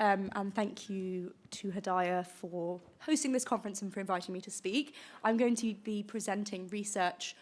and thank you to Hedayah for hosting this conference and for inviting me to speak. I'm going to be presenting research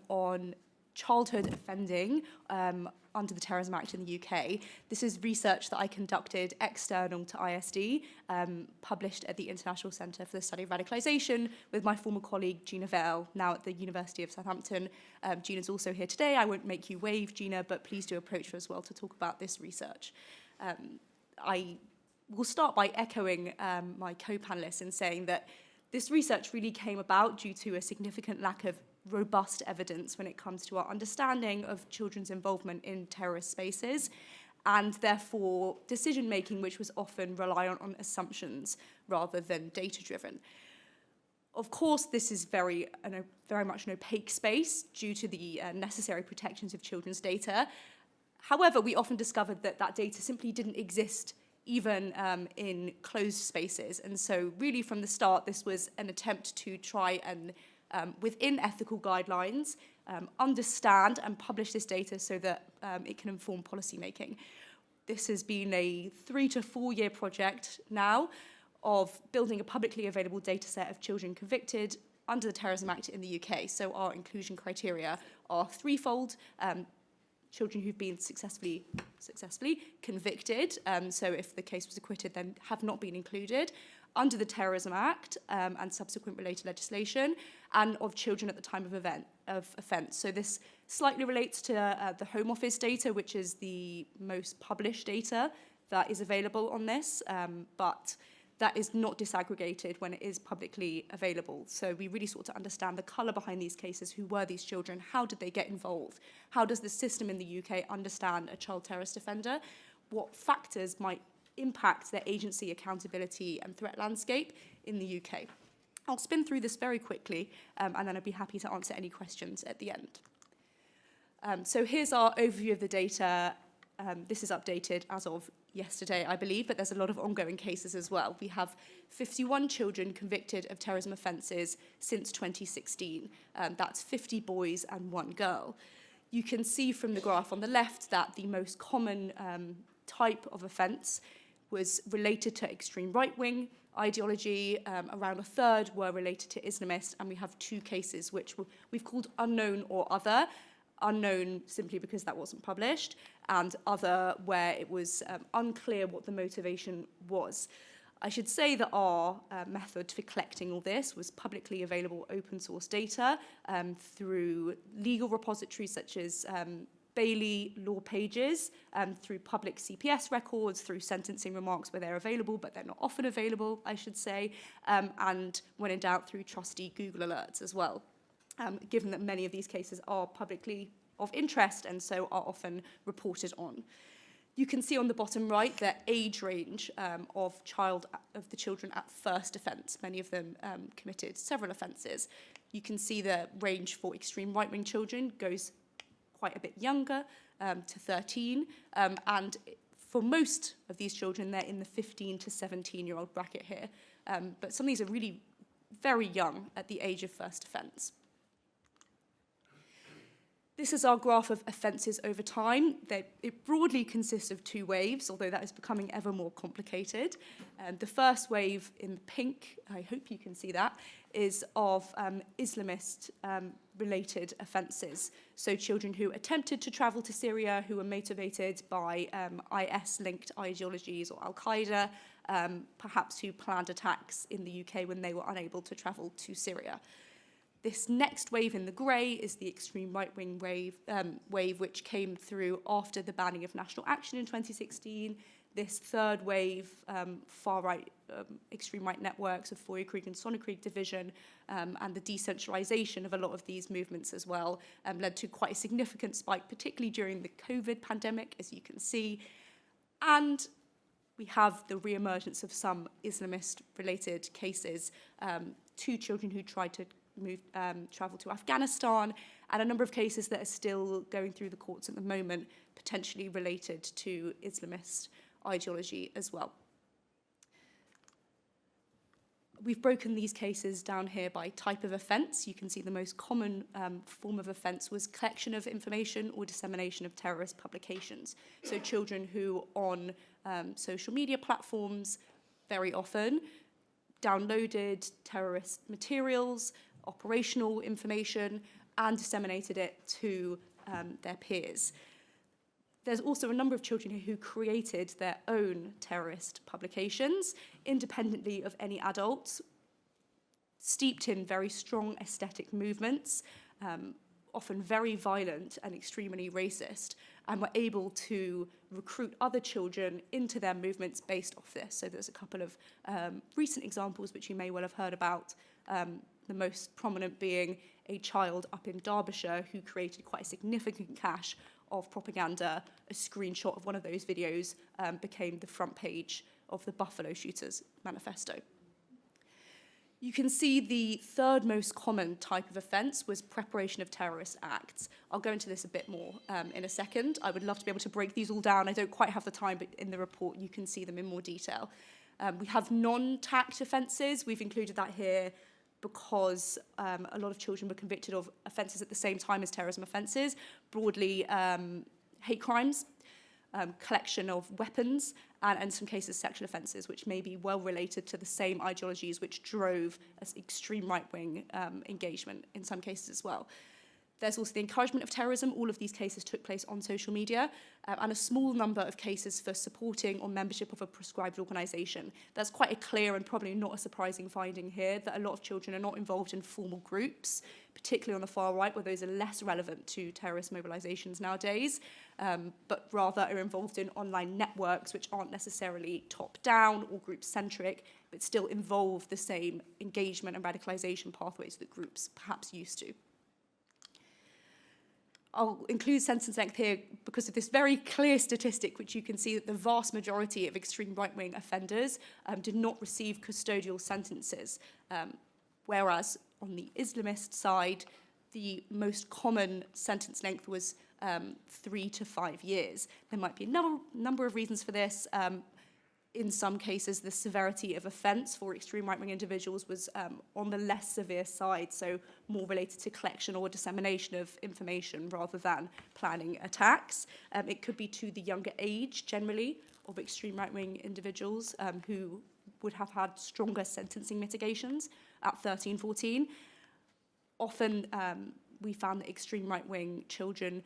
on childhood offending under the Terrorism Act in the UK. This is research that I conducted external to ISD, published at the International Centre for the Study of Radicalisation with my former colleague Gina Vale, now at the University of Southampton. Gina's also here today. I won't make you wave, Gina, but please do approach her as well to talk about this research. I will start by echoing my co-panelists in saying that this research really came about due to a significant lack of robust evidence when it comes to our understanding of children's involvement in terrorist spaces, and therefore decision-making which was often reliant on assumptions rather than data-driven. Of course, this is very much an opaque space due to the necessary protections of children's data. However, we often discovered that that data simply didn't exist even in closed spaces. And so really from the start, this was an attempt to try and, within ethical guidelines, understand and publish this data so that it can inform policy making. This has been a 3 to 4 year project now of building a publicly available data set of children convicted under the Terrorism Act in the UK. So our inclusion criteria are threefold. Children who've been successfully convicted, so if the case was acquitted, then have not been included, under the Terrorism Act and subsequent related legislation, and of children at the time of offence. So this slightly relates to the Home Office data, which is the most published data that is available on this, but that is not disaggregated when it is publicly available. So we really sought to understand the colour behind these cases. Who were these children? How did they get involved? How does the system in the UK understand a child terrorist offender? What factors might impact their agency, accountability and threat landscape in the UK? I'll spin through this very quickly and then I'd be happy to answer any questions at the end. So here's our overview of the data. This is updated as of yesterday, I believe, but there's a lot of ongoing cases as well. We have 51 children convicted of terrorism offences since 2016. That's 50 boys and 1 girl. You can see from the graph on the left that the most common type of offence was related to extreme right-wing ideology. Around a third were related to Islamist, and we have 2 cases which we've called unknown or other. Unknown simply because that wasn't published, and other where it was unclear what the motivation was. I should say that our method for collecting all this was publicly available open source data through legal repositories such as Bailey law pages, through public CPS records, through sentencing remarks where they're available, but they're not often available, I should say, and when in doubt through trusty Google alerts as well. Given that many of these cases are publicly of interest and so are often reported on. You can see on the bottom right the age range of the children at first offence. Many of them committed several offences. You can see the range for extreme right-wing children goes quite a bit younger, to 13, and for most of these children, they're in the 15 to 17-year-old bracket here. But some of these are really very young at the age of first offence. This is our graph of offences over time. It broadly consists of 2 waves, although that is becoming ever more complicated. The first wave in pink, I hope you can see that, is of Islamist-related offences. So children who attempted to travel to Syria, who were motivated by IS-linked ideologies or Al-Qaeda, perhaps who planned attacks in the UK when they were unable to travel to Syria. This next wave in the grey is the extreme right-wing wave which came through after the banning of national action in 2016. This third wave, far-right, extreme right networks of Feuerkrieg and Sonnekrieg division, and the decentralisation of a lot of these movements as well, led to quite a significant spike, particularly during the COVID pandemic, as you can see. And we have the re-emergence of some Islamist-related cases, 2 children who tried to travel to Afghanistan, and a number of cases that are still going through the courts at the moment, potentially related to Islamist ideology as well. We've broken these cases down here by type of offence. You can see the most common form of offence was collection of information or dissemination of terrorist publications. So children who on social media platforms very often downloaded terrorist materials, operational information, and disseminated it to their peers. There's also a number of children who created their own terrorist publications independently of any adults, steeped in very strong aesthetic movements, often very violent and extremely racist, and were able to recruit other children into their movements based off this. So there's a couple of recent examples which you may well have heard about, the most prominent being a child up in Derbyshire who created quite a significant cache of propaganda. A screenshot of one of those videos became the front page of the Buffalo Shooters manifesto. You can see the third most common type of offence was preparation of terrorist acts. I'll go into this a bit more in a second. I would love to be able to break these all down. I don't quite have the time, but in the report you can see them in more detail. We have non-tact offences. We've included that here because a lot of children were convicted of offences at the same time as terrorism offences, broadly hate crimes, collection of weapons, and in some cases sexual offences, which may be well related to the same ideologies which drove extreme right-wing engagement in some cases as well. There's also the encouragement of terrorism. All of these cases took place on social media, and a small number of cases for supporting or membership of a prescribed organisation. That's quite a clear and probably not a surprising finding here, that a lot of children are not involved in formal groups, particularly on the far right, where those are less relevant to terrorist mobilisations nowadays, but rather are involved in online networks which aren't necessarily top-down or group-centric, but still involve the same engagement and radicalisation pathways that groups perhaps used to. I'll include sentence length here because of this very clear statistic, which you can see that the vast majority of extreme right-wing offenders did not receive custodial sentences, whereas on the Islamist side, the most common sentence length was 3 to 5 years. There might be a number of reasons for this. In some cases, the severity of offence for extreme right-wing individuals was on the less severe side, so more related to collection or dissemination of information rather than planning attacks. It could be to the younger age, generally, of extreme right-wing individuals who would have had stronger sentencing mitigations at 13, 14. Often, we found that extreme right-wing children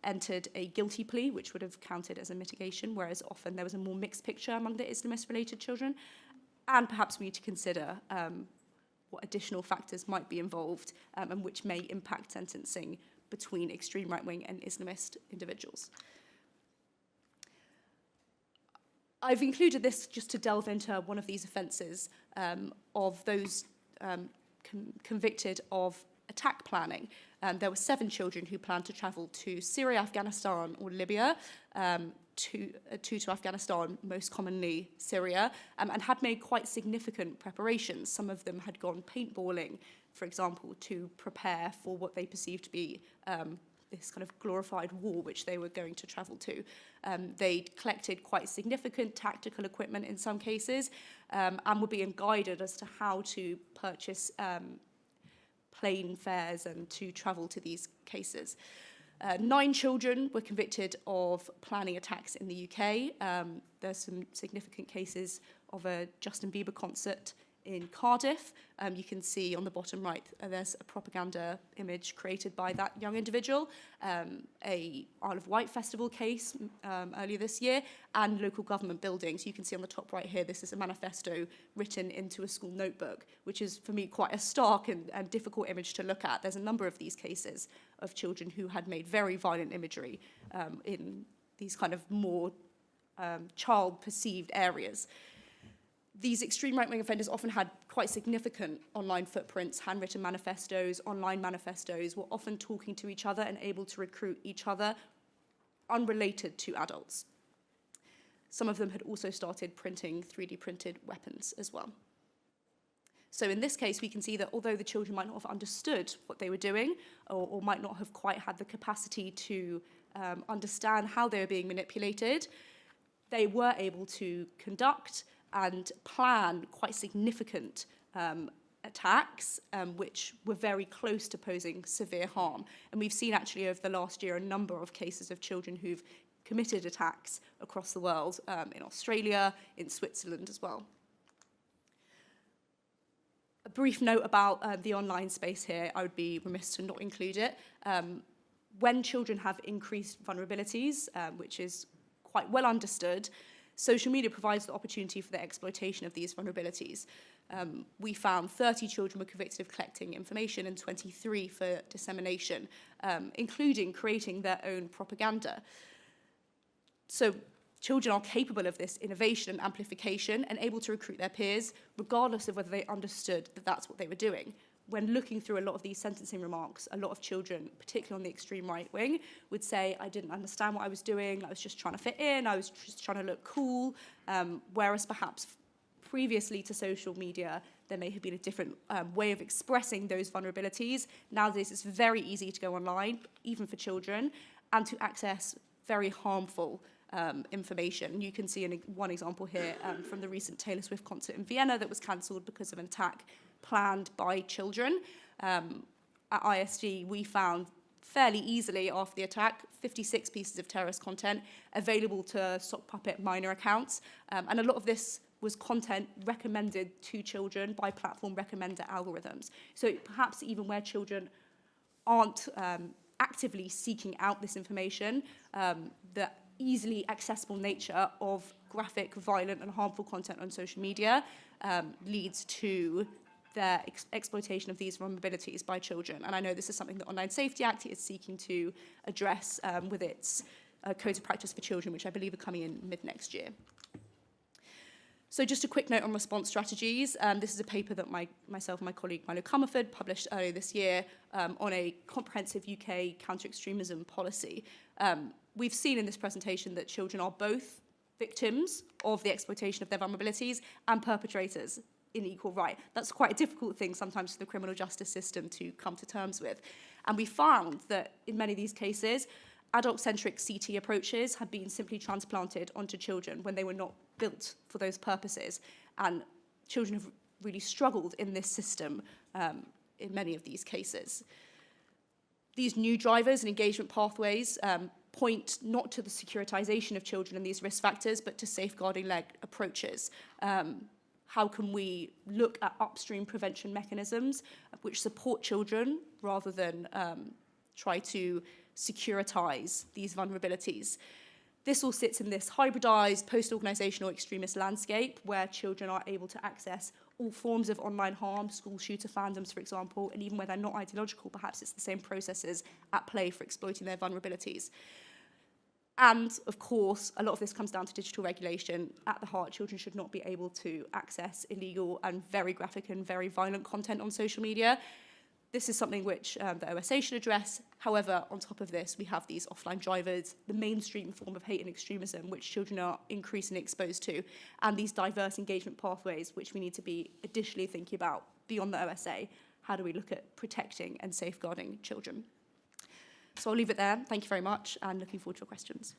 entered a guilty plea, which would have counted as a mitigation, whereas often there was a more mixed picture among the Islamist-related children. And perhaps we need to consider what additional factors might be involved and which may impact sentencing between extreme right-wing and Islamist individuals. I've included this just to delve into one of these offences of those convicted of attack planning. There were 7 children who planned to travel to Syria, Afghanistan, or Libya, to Afghanistan, most commonly Syria, and had made quite significant preparations. Some of them had gone paintballing, for example, to prepare for what they perceived to be this kind of glorified war which they were going to travel to. They'd collected quite significant tactical equipment in some cases, and were being guided as to how to purchase plane fares and to travel to these cases. 9 children were convicted of planning attacks in the UK. There's some significant cases of a Justin Bieber concert in Cardiff. You can see on the bottom right, there's a propaganda image created by that young individual, a Isle of Wight festival case earlier this year, and local government buildings. You can see on the top right here, this is a manifesto written into a school notebook, which is, for me, quite a stark and difficult image to look at. There's a number of these cases of children who had made very violent imagery in these kind of more child-perceived areas. These extreme right-wing offenders often had quite significant online footprints, handwritten manifestos, online manifestos, were often talking to each other and able to recruit each other, unrelated to adults. Some of them had also started printing 3D printed weapons as well. So in this case, we can see that although the children might not have understood what they were doing, or might not have quite had the capacity to understand how they were being manipulated, they were able to conduct and plan quite significant attacks, which were very close to posing severe harm. And we've seen actually over the last year a number of cases of children who've committed attacks across the world, in Australia, in Switzerland as well. A brief note about the online space here, I would be remiss to not include it. When children have increased vulnerabilities, which is quite well understood, social media provides the opportunity for the exploitation of these vulnerabilities. We found 30 children were convicted of collecting information and 23 for dissemination, including creating their own propaganda. So children are capable of this innovation and amplification and able to recruit their peers, regardless of whether they understood that that's what they were doing. When looking through a lot of these sentencing remarks, a lot of children, particularly on the extreme right wing, would say, I didn't understand what I was doing, I was just trying to fit in, I was just trying to look cool, whereas perhaps previously to social media, there may have been a different way of expressing those vulnerabilities. Nowadays, it's very easy to go online, even for children, and to access very harmful information. You can see one example here from the recent Taylor Swift concert in Vienna that was cancelled because of an attack planned by children. At ISD, we found fairly easily after the attack 56 pieces of terrorist content available to sock puppet minor accounts, and a lot of this was content recommended to children by platform recommender algorithms. So perhaps even where children aren't actively seeking out this information, the easily accessible nature of graphic, violent and harmful content on social media leads to their exploitation of these vulnerabilities by children. And I know this is something the Online Safety Act is seeking to address with its codes of practice for children, which I believe are coming in mid-next year. So just a quick note on response strategies. This is a paper that myself and my colleague Milo Comerford published earlier this year on a comprehensive UK counter-extremism policy. We've seen in this presentation that children are both victims of the exploitation of their vulnerabilities and perpetrators in equal right. That's quite a difficult thing sometimes for the criminal justice system to come to terms with. And we found that in many of these cases, adult-centric CT approaches have been simply transplanted onto children when they were not built for those purposes. And children have really struggled in this system in many of these cases. These new drivers and engagement pathways point not to the securitization of children and these risk factors, but to safeguarding-led approaches. How can we look at upstream prevention mechanisms which support children rather than try to securitize these vulnerabilities? This all sits in this hybridized post-organizational extremist landscape where children are able to access all forms of online harm, school shooter fandoms, for example, and even where they're not ideological, perhaps it's the same processes at play for exploiting their vulnerabilities. And, of course, a lot of this comes down to digital regulation. At the heart, children should not be able to access illegal and very graphic and very violent content on social media. This is something which the OSA should address. However, on top of this, we have these offline drivers, the mainstream form of hate and extremism, which children are increasingly exposed to, and these diverse engagement pathways, which we need to be additionally thinking about beyond the OSA. How do we look at protecting and safeguarding children? So I'll leave it there. Thank you very much, and looking forward to your questions.